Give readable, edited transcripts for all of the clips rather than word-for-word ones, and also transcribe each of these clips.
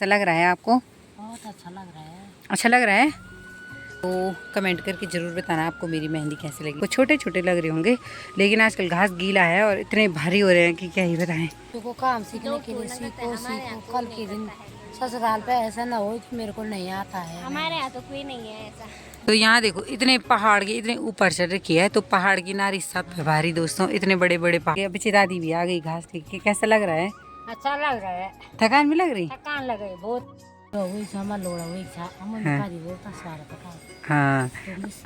कैसा लग रहा है आपको? बहुत अच्छा लग रहा है। अच्छा लग रहा है? तो कमेंट करके ज़रूर बताना आपको मेरी मेहंदी कैसी लगी। वो छोटे छोटे लग रहे होंगे, लेकिन आजकल घास गीला है और इतने भारी हो रहे हैं कि क्या ही बताएं। को काम सीखने के लिए सीखो कल के दिन ससुराल पे ऐसा ना हो कि मेरे को नहीं आता है। हमारे यहाँ तो कोई नहीं है ऐसा। तो यहाँ देखो इतने पहाड़ के इतने ऊपर चढ़ रखी है, तो पहाड़ की नारी सब पे भारी दोस्तों, इतने बड़े बड़े पहाड़। पीछे दादी भी आ गई घास लेके। कैसा लग रहा है? अच्छा लग रहा है। थकान भी लग रही? थकान लग रही बहुत। हाँ,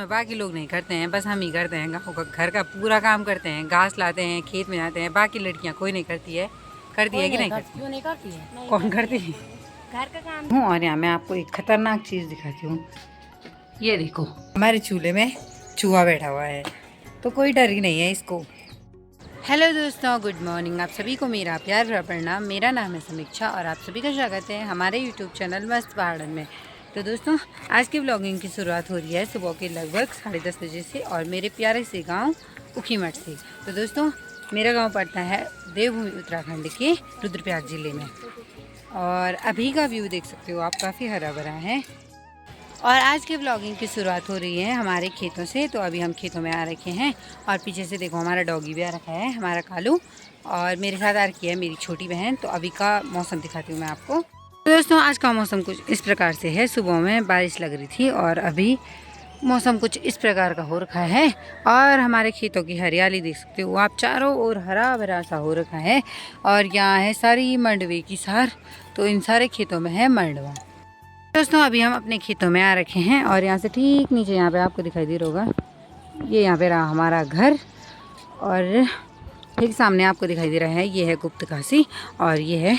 बाकी लोग नहीं करते हैं, बस हम ही करते हैं। गाँव का घर का पूरा काम करते हैं, घास लाते हैं, खेत में जाते हैं। बाकी लड़कियां कोई नहीं करती है। करती है कि नहीं करती? क्यों नहीं करती है? कौन करती है? घर का काम हूँ। और यहाँ मैं आपको एक खतरनाक चीज़ दिखाती हूँ। ये देखो, हमारे चूल्हे में चूहा बैठा हुआ है, तो कोई डर ही नहीं है इसको। हेलो दोस्तों, गुड मॉर्निंग। आप सभी को मेरा प्यार भरा प्रणाम। मेरा नाम है समीक्षा और आप सभी का स्वागत है हमारे यूट्यूब चैनल मस्त पहाड़न में। तो दोस्तों, आज की व्लॉगिंग की शुरुआत हो रही है सुबह के लगभग 10:30 बजे से और मेरे प्यारे से गांव उखीमठ से। तो दोस्तों, मेरा गांव पड़ता है देवभूमि उत्तराखंड के रुद्रप्रयाग ज़िले में, और अभी का व्यू देख सकते हो आप, काफ़ी हरा भरा है। और आज के व्लॉगिंग की शुरुआत हो रही है हमारे खेतों से। तो अभी हम खेतों में आ रखे हैं और पीछे से देखो हमारा डॉगी भी आ रखा है, हमारा कालू, और मेरे साथ आ रखी है मेरी छोटी बहन। तो अभी का मौसम दिखाती हूँ मैं आपको। तो दोस्तों, आज का मौसम कुछ इस प्रकार से है। सुबह में बारिश लग रही थी और अभी मौसम कुछ इस प्रकार का हो रखा है। और हमारे खेतों की हरियाली देख सकते हो आप, चारों ओर हरा भरा सा हो रखा है। और यहाँ है सारी मंडवे की सार, तो इन सारे खेतों में है मंडवा। दोस्तों, अभी हम अपने खेतों में आ रखे हैं और यहाँ से ठीक नीचे यहाँ पे आपको दिखाई दे रहा होगा, ये यहाँ पे रहा हमारा घर, और ठीक सामने आपको दिखाई दे रहा है ये है गुप्तकाशी और ये है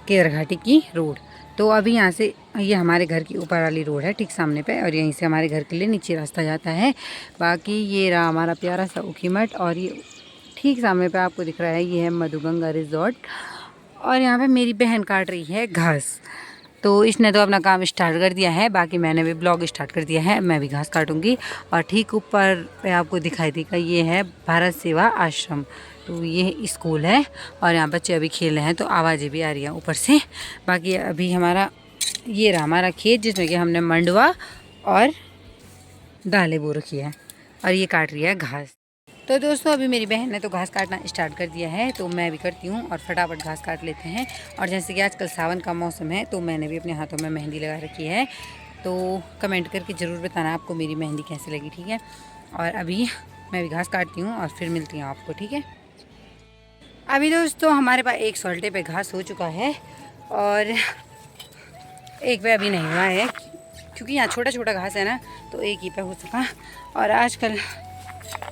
केदार घाटी की रोड। तो अभी यहाँ से ये हमारे घर की ऊपर वाली रोड है ठीक सामने पे, और यहीं से हमारे घर के लिए नीचे रास्ता जाता है। बाकी ये रहा हमारा प्यारा सा उखीमठ, और ये ठीक सामने पे आपको दिख रहा है ये है मधुगंगा रिजॉर्ट। और यहाँ पे मेरी बहन काट रही है घास, तो इसने तो अपना काम स्टार्ट कर दिया है, बाकी मैंने भी ब्लॉग स्टार्ट कर दिया है। मैं भी घास काटूंगी। और ठीक ऊपर पे आपको दिखाई देगा ये है भारत सेवा आश्रम, तो ये स्कूल है और यहाँ बच्चे अभी खेल रहे हैं, तो आवाज़ें भी आ रही हैं ऊपर से। बाकी अभी हमारा ये रहा हमारा खेत, जिसमें कि हमने मंडवा और दालें बो रखी है, और ये काट रही है घास। तो दोस्तों, अभी मेरी बहन ने तो घास काटना स्टार्ट कर दिया है, तो मैं भी करती हूँ और फटाफट घास काट लेते हैं। और जैसे कि आजकल सावन का मौसम है, तो मैंने भी अपने हाथों में मेहंदी लगा रखी है। तो कमेंट करके ज़रूर बताना आपको मेरी मेहंदी कैसी लगी, ठीक है। और अभी मैं भी घास काटती हूँ और फिर मिलती हूँ आपको, ठीक है। अभी दोस्तों, हमारे पास एक सोल्टे पे घास हो चुका है और एक पे अभी नहीं हुआ है, क्योंकि यहाँ छोटा छोटा घास है ना, तो एक ही पे हो चुका। और आजकल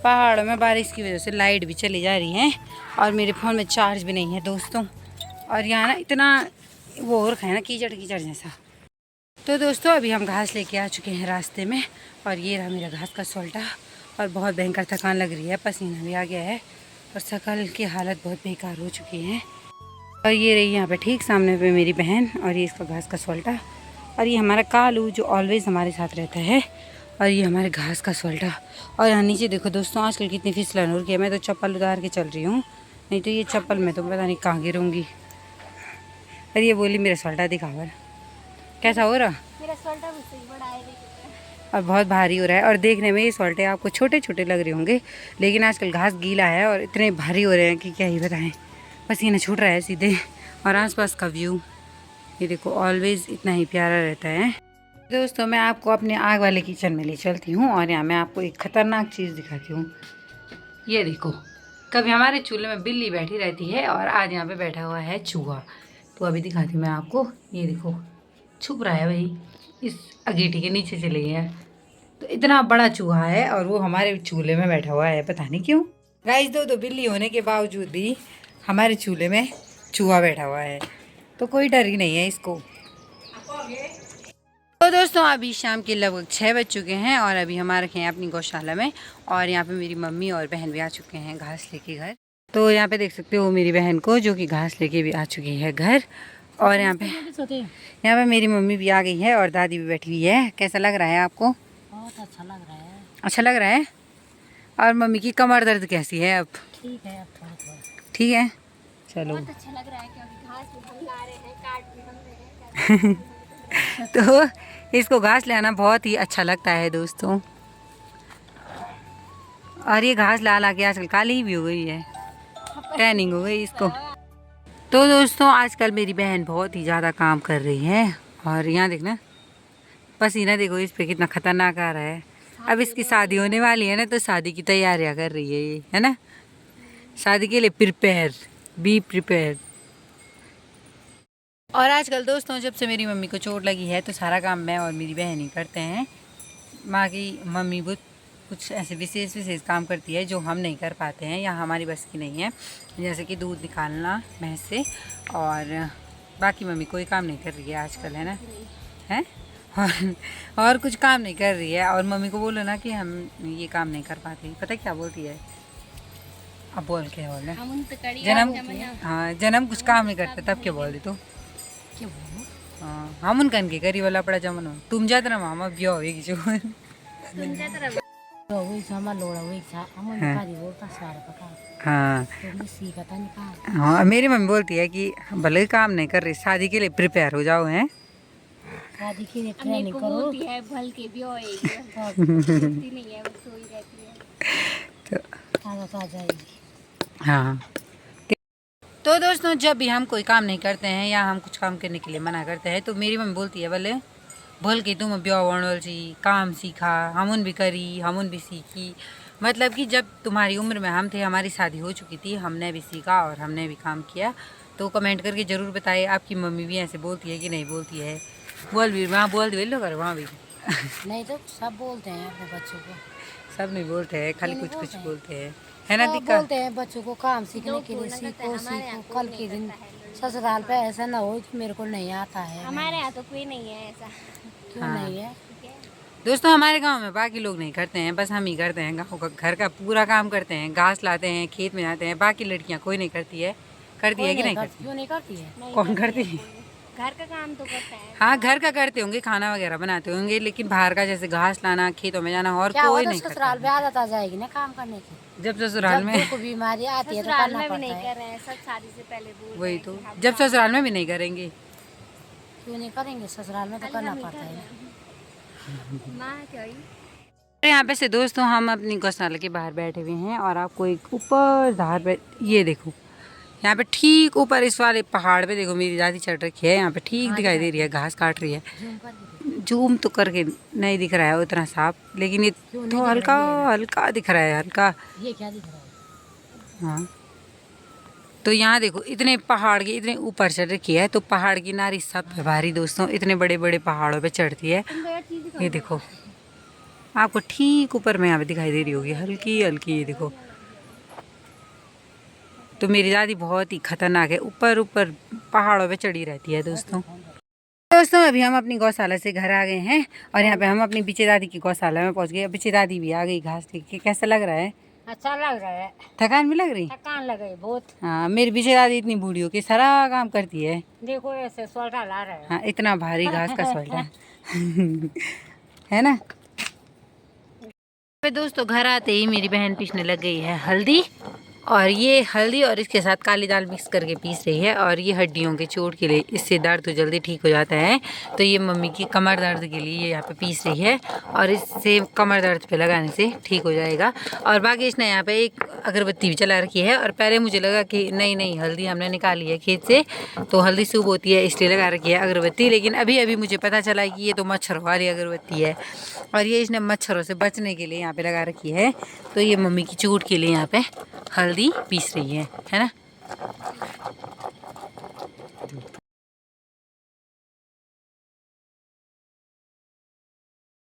पहाड़ों में बारिश की वजह से लाइट भी चली जा रही है और मेरे फ़ोन में चार्ज भी नहीं है दोस्तों। और यहाँ ना इतना वो हो रखा है ना, कीचड़ कीचड़ जैसा। तो दोस्तों, अभी हम घास लेके आ चुके हैं रास्ते में, और ये रहा मेरा घास का सोल्टा। और बहुत भयंकर थकान लग रही है, पसीना भी आ गया है और शकल की हालत बहुत बेकार हो चुकी है। और ये रही यहाँ पे ठीक सामने पे मेरी बहन, और ये इसका घास का सोल्टा, और ये हमारा कालू जो ऑलवेज़ हमारे साथ रहता है, और ये हमारे घास का सोल्टा। और यहाँ नीचे देखो दोस्तों, आजकल कितनी फिसलन हो रही है। मैं तो चप्पल उतार के चल रही हूँ, नहीं तो ये चप्पल में तो पता नहीं कहाँ गिरूँगी। और ये बोली मेरा सोल्टा दिखावर कैसा हो रहा। मेरा सोल्टा भी सही बड़ा है और बहुत भारी हो रहा है, और देखने में ये सोल्टे आपको छोटे छोटे लग रहे होंगे, लेकिन आजकल घास गीला है और इतने भारी हो रहे हैं कि क्या ही बताएं। पसीना छूट रहा है सीधे। और आसपास का व्यू ये देखो, ऑलवेज़ इतना ही प्यारा रहता है। दोस्तों, मैं आपको अपने आग वाले किचन में ले चलती हूँ और यहाँ मैं आपको एक ख़तरनाक चीज़ दिखाती हूँ। ये देखो, कभी हमारे चूल्हे में बिल्ली बैठी रहती है और आज यहाँ पे बैठा हुआ है चूहा। तो अभी दिखाती हूँ मैं आपको, ये देखो छुप रहा है भाई, इस अगेठी के नीचे चले गया। तो इतना बड़ा चूहा है और वो हमारे चूल्हे में बैठा हुआ है, पता नहीं क्यों। गाइस, दो बिल्ली होने के बावजूद भी हमारे चूल्हे में चूहा बैठा हुआ है, तो कोई डर ही नहीं है इसको। तो दोस्तों, अभी शाम के लगभग 6 बज चुके हैं और अभी हम आ रखे हैं अपनी गौशाला में, और यहाँ पे मेरी मम्मी और बहन भी आ चुके हैं घास लेके घर। तो यहाँ पे देख सकते हो मेरी बहन को, जो कि घास लेके भी आ चुकी है घर। और यहाँ पे मेरी मम्मी भी आ गई है और दादी भी बैठी हुई है। कैसा लग रहा है आपको? बहुत अच्छा लग रहा है। अच्छा लग रहा है। और मम्मी की कमर दर्द कैसी है अब? ठीक है, अब थोड़ा थोड़ा ठीक है, चलो बहुत अच्छा लग रहा है क्योंकि घास भी हम ला रहे हैं, काट भी हम रहे हैं। तो इसको घास ले आना बहुत ही अच्छा लगता है दोस्तों। और ये घास ला ला के आजकल काली भी हो गई है, टैनिंग हो गई इसको। तो दोस्तों आजकल मेरी बहन बहुत ही ज़्यादा काम कर रही है। और यहाँ देखना पसीना देखो इस पे कितना खतरनाक आ रहा है। अब इसकी शादी होने वाली है ना, तो शादी की तैयारियां कर रही है ये, है ना। शादी के लिए प्रिपेयर, बी प्रिपेयर। और आजकल दोस्तों जब से मेरी मम्मी को चोट लगी है तो सारा काम मैं और मेरी बहन ही करते हैं। माँ की मम्मी बहुत कुछ ऐसे विशेष काम करती है जो हम नहीं कर पाते हैं या हमारी बस की नहीं है, जैसे कि दूध निकालना भैंस से। और बाकी मम्मी कोई काम नहीं कर रही है आजकल, है ना, है। और कुछ काम नहीं कर रही है। और मम्मी को बोलो ना कि हम ये काम नहीं कर पाते, पता क्या बोलती है, अब बोल के बोल रहे हम उन पे कड़ी जन्म, जमना। हाँ जन्म कुछ काम नहीं करते तब क्या बोल दी तू। क्या बोलो हाँ हम उनकन के करी वाला पड़ा जमन हो तुम जाते ना मामा ब्याह होगी जो। तुमच्या तरफ तो वही सामान लोड़ा वही था हम निकाली बोलता सारा पका हाँ तो सीखा था निकाल। हाँ मेरी मम्मी बोलती है कि भले काम नहीं कर रही, शादी के लिए प्रिपेयर हो जाओ, हैं। शादी की मेरे ट्रेनिंग को करो बोलती है भल के भी होएगी, सोती नहीं है, वो सोई रहती है। ताजा आ जाएगी। हाँ तो दोस्तों जब भी हम कोई काम नहीं करते हैं या हम कुछ काम करने के लिए मना करते हैं तो मेरी मम्मी बोलती है भले बोल के तुम ब्याह वणवल सी काम सीखा, हमन भी करी, हमन भी सीखी। मतलब कि जब तुम्हारी उम्र में हम थे, हमारी शादी हो चुकी थी, हमने भी सीखा और हमने भी काम किया। तो कमेंट करके ज़रूर बताइए आपकी मम्मी भी ऐसे बोलती है कि नहीं बोलती है। बोल भी वहाँ बोल दे लो कर वहाँ भी। नहीं तो सब बोलते हैं अपने बच्चों को, सब नहीं बोलते हैं, खाली नहीं कुछ कुछ बोलते हैं। बोलते हैं, है ना सब दिक्कत। बोलते हैं बच्चों को काम सीखने के लिए सीखो सीखो, कल के दिन ससुराल पे ऐसा ना हो कि मेरे को नहीं आता है। हमारे यहाँ तो कोई नहीं है ऐसा। क्यों हाँ। नहीं है? ठीक है, दोस्तों हमारे गांव में बाकी लोग नहीं करते हैं, बस हम ही करते हैं। गांव का घर का पूरा काम करते हैं, घास लाते हैं, खेत में जाते हैं। बाकी लड़कियां कोई नहीं करती है। करती है कि नहीं करती? क्यों नहीं करती है? नहीं कौन करती करती है कोई। घर का काम तो करता है। हाँ घर का करते होंगे, खाना वगैरह बनाते होंगे, लेकिन बाहर का जैसे घास लाना, खेतों में जाना और क्या कोई होता नहीं करता ससुराल में आदत आ जाएगी ना काम करने की। जब ससुराल जब में। दुख बीमारी आती है तो ससुराल करना में भी पड़ता नहीं है। कर रहे हैं, सब शादी से पहले बोल रहे वही हैं तो कि हम जब काम ससुराल में भी नहीं करेंगे। क्यों नहीं करेंगे? ससुराल में तो करना पड़ता है। करें। माँ क्या हुई? यहाँ पे से दोस्तों हम अपनी गौशाला के बाहर बैठे हुए हैं और आपको एक ऊपर धार पे ये देखो, यहाँ पे ठीक ऊपर इस वाले पहाड़ पे देखो मेरी दादी चढ़ रखी है। यहाँ पे ठीक दिखाई दे रही है, घास काट रही है। जूम कर दीजिए। जूम तो करके नहीं दिख रहा है उतना साफ, लेकिन ये क्यों नहीं तो दिख रहा हल्का है? हल्का दिख रहा है, हल्का। ये क्या दिख रहा है? हाँ तो यहाँ देखो इतने पहाड़ के इतने ऊपर चढ़ रखी है, तो पहाड़ की नारी सब पे भारी दोस्तों, इतने बड़े बड़े पहाड़ों पे चढ़ती है। ये देखो आपको ठीक ऊपर में यहाँ पे दिखाई दे रही होगी हल्की हल्की, ये देखो। तो मेरी दादी बहुत ही खतरनाक है, ऊपर ऊपर पहाड़ों पे चढ़ी रहती है दोस्तों। दोस्तों अभी हम अपनी गौशाला से घर आ गए हैं और यहाँ पे हम अपनी पीछे दादी की गौशाला में पहुँच गए। पीछे दादी भी आ गई घास लेके के। कैसा लग रहा है? अच्छा लग रहा है, थकान भी लग रही? थकान लग रही बहुत। हाँ मेरी पीछे दादी इतनी बूढ़ी हो के सारा काम करती है। देखो ऐसे सोल्टा ला रहा है। हाँ इतना भारी घास का सोल्टा है ना। दोस्तों घर आते ही मेरी बहन पीसने लग गई है हल्दी, और ये हल्दी और इसके साथ काली दाल मिक्स करके पीस रही है। और ये हड्डियों के चोट के लिए, इससे दर्द तो जल्दी ठीक हो जाता है, तो ये मम्मी की कमर दर्द के लिए ये यहाँ पे पीस रही है और इससे कमर दर्द पे लगाने से ठीक हो जाएगा। और बाकी इसने यहाँ पे एक अगरबत्ती भी चला रखी है। और पहले मुझे लगा कि नहीं हल्दी हमने निकाली है खेत से तो हल्दी शुभ होती है इसलिए लगा रखी है अगरबत्ती, लेकिन अभी अभी मुझे पता चला कि ये तो मच्छरों वाली अगरबत्ती है और ये इसने मच्छरों से बचने के लिए यहाँ पे लगा रखी है। तो ये मम्मी की चोट के लिए यहाँ पे हल्दी पीस रही है ना।